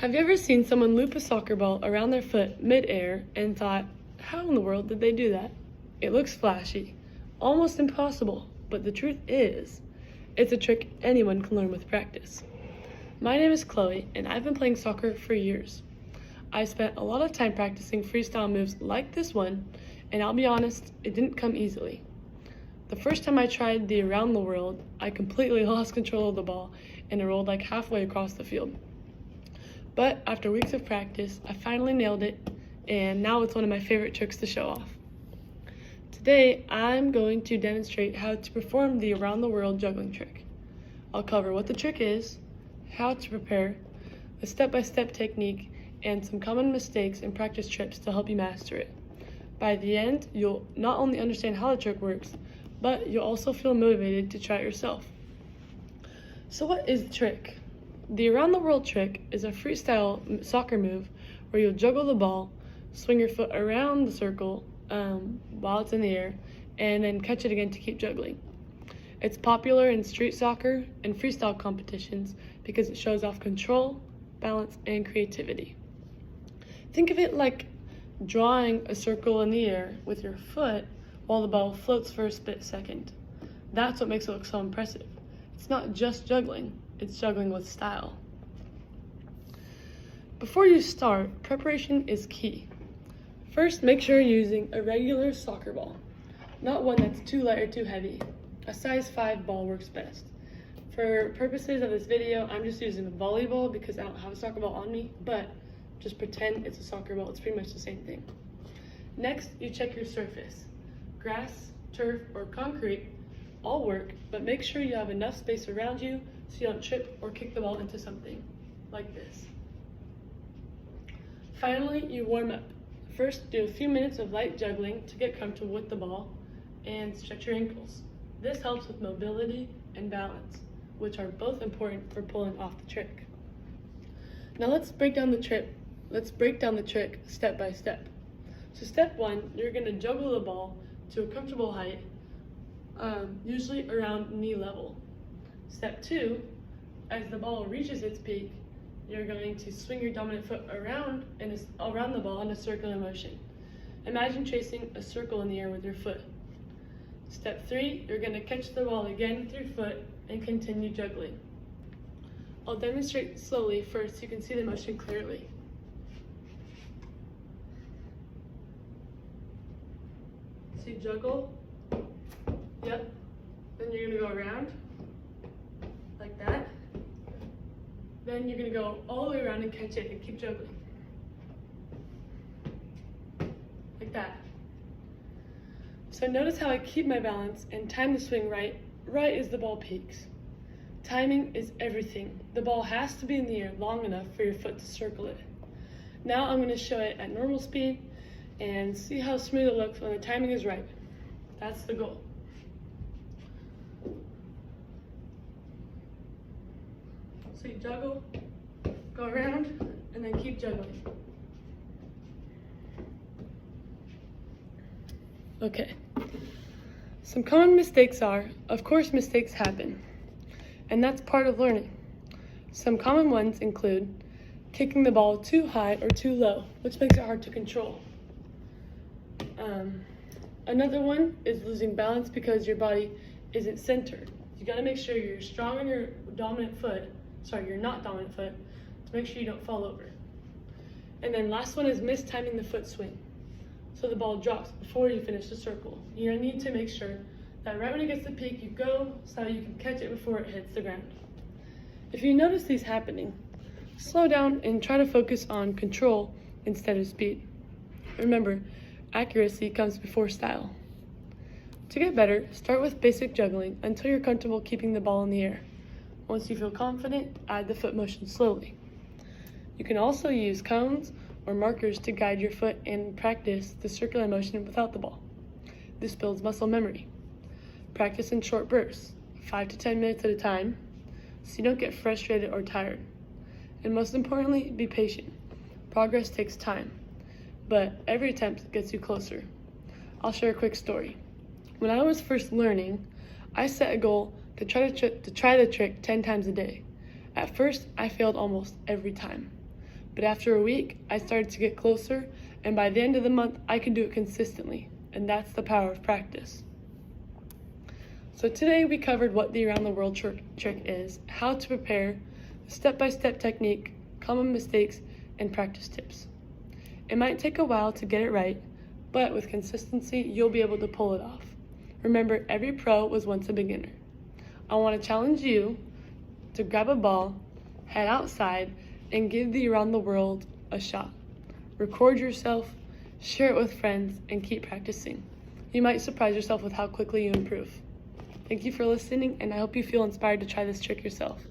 Have you ever seen someone loop a soccer ball around their foot mid-air and thought, how in the world did they do that? It looks flashy, almost impossible, but the truth is, it's a trick anyone can learn with practice. My name is Chloe, and I've been playing soccer for years. I spent a lot of time practicing freestyle moves like this one, and I'll be honest, it didn't come easily. The first time I tried the around the world, I completely lost control of the ball and it rolled like halfway across the field. But after weeks of practice, I finally nailed it, and now it's one of my favorite tricks to show off. Today, I'm going to demonstrate how to perform the around the world juggling trick. I'll cover what the trick is, how to prepare, a step-by-step technique, and some common mistakes and practice trips to help you master it. By the end, you'll not only understand how the trick works, but you'll also feel motivated to try it yourself. So what is the trick? The around the world trick is a freestyle soccer move where you'll juggle the ball, swing your foot around the circle while it's in the air, and then catch it again to keep juggling. It's popular in street soccer and freestyle competitions because it shows off control, balance, and creativity. Think of it like drawing a circle in the air with your foot while the ball floats for a split second. That's what makes it look so impressive. It's not just juggling, it's juggling with style. Before you start, preparation is key. First, make sure you're using a regular soccer ball, not one that's too light or too heavy. A size 5 ball works best. For purposes of this video, I'm just using a volleyball because I don't have a soccer ball on me, but just pretend it's a soccer ball. It's pretty much the same thing. Next, you check your surface. Grass, turf, or concrete all work, but make sure you have enough space around you so you don't trip or kick the ball into something, like this. Finally, you warm up. First, do a few minutes of light juggling to get comfortable with the ball and stretch your ankles. This helps with mobility and balance, which are both important for pulling off the trick. Now let's break down the trick step by step. So step 1, you're going to juggle the ball to a comfortable height, usually around knee level. Step 2, as the ball reaches its peak, you're going to swing your dominant foot around the ball in a circular motion. Imagine tracing a circle in the air with your foot. Step 3, you're going to catch the ball again with your foot and continue juggling. I'll demonstrate slowly first so you can see the motion clearly. So you juggle, yep, then you're going to go around, like that. Then you're going to go all the way around and catch it and keep juggling. Like that. So notice how I keep my balance and time the swing right as the ball peaks. Timing is everything. The ball has to be in the air long enough for your foot to circle it. Now I'm going to show it at normal speed and see how smooth it looks when the timing is right. That's the goal. So you juggle, go around, and then keep juggling. Okay. Some common mistakes are, of course, mistakes happen, and that's part of learning. Some common ones include kicking the ball too high or too low, which makes it hard to control. Another one is losing balance because your body isn't centered. You gotta make sure you're strong on your your not dominant foot, to make sure you don't fall over. And then last one is mistiming the foot swing. So the ball drops before you finish the circle. You need to make sure that right when it gets to peak, you go so you can catch it before it hits the ground. If you notice these happening, slow down and try to focus on control instead of speed. Remember, accuracy comes before style. To get better, start with basic juggling until you're comfortable keeping the ball in the air. Once you feel confident, add the foot motion slowly. You can also use cones or markers to guide your foot and practice the circular motion without the ball. This builds muscle memory. Practice in short bursts, 5 to 10 minutes at a time, so you don't get frustrated or tired. And most importantly, be patient. Progress takes time, but every attempt gets you closer. I'll share a quick story. When I was first learning, I set a goal to try the trick 10 times a day. At first, I failed almost every time. But after a week, I started to get closer, and by the end of the month, I could do it consistently, and that's the power of practice. So today we covered what the around the world trick is, how to prepare, the step-by-step technique, common mistakes, and practice tips. It might take a while to get it right, but with consistency, you'll be able to pull it off. Remember, every pro was once a beginner. I want to challenge you to grab a ball, head outside, and give the around the world a shot. Record yourself, share it with friends, and keep practicing. You might surprise yourself with how quickly you improve. Thank you for listening, and I hope you feel inspired to try this trick yourself.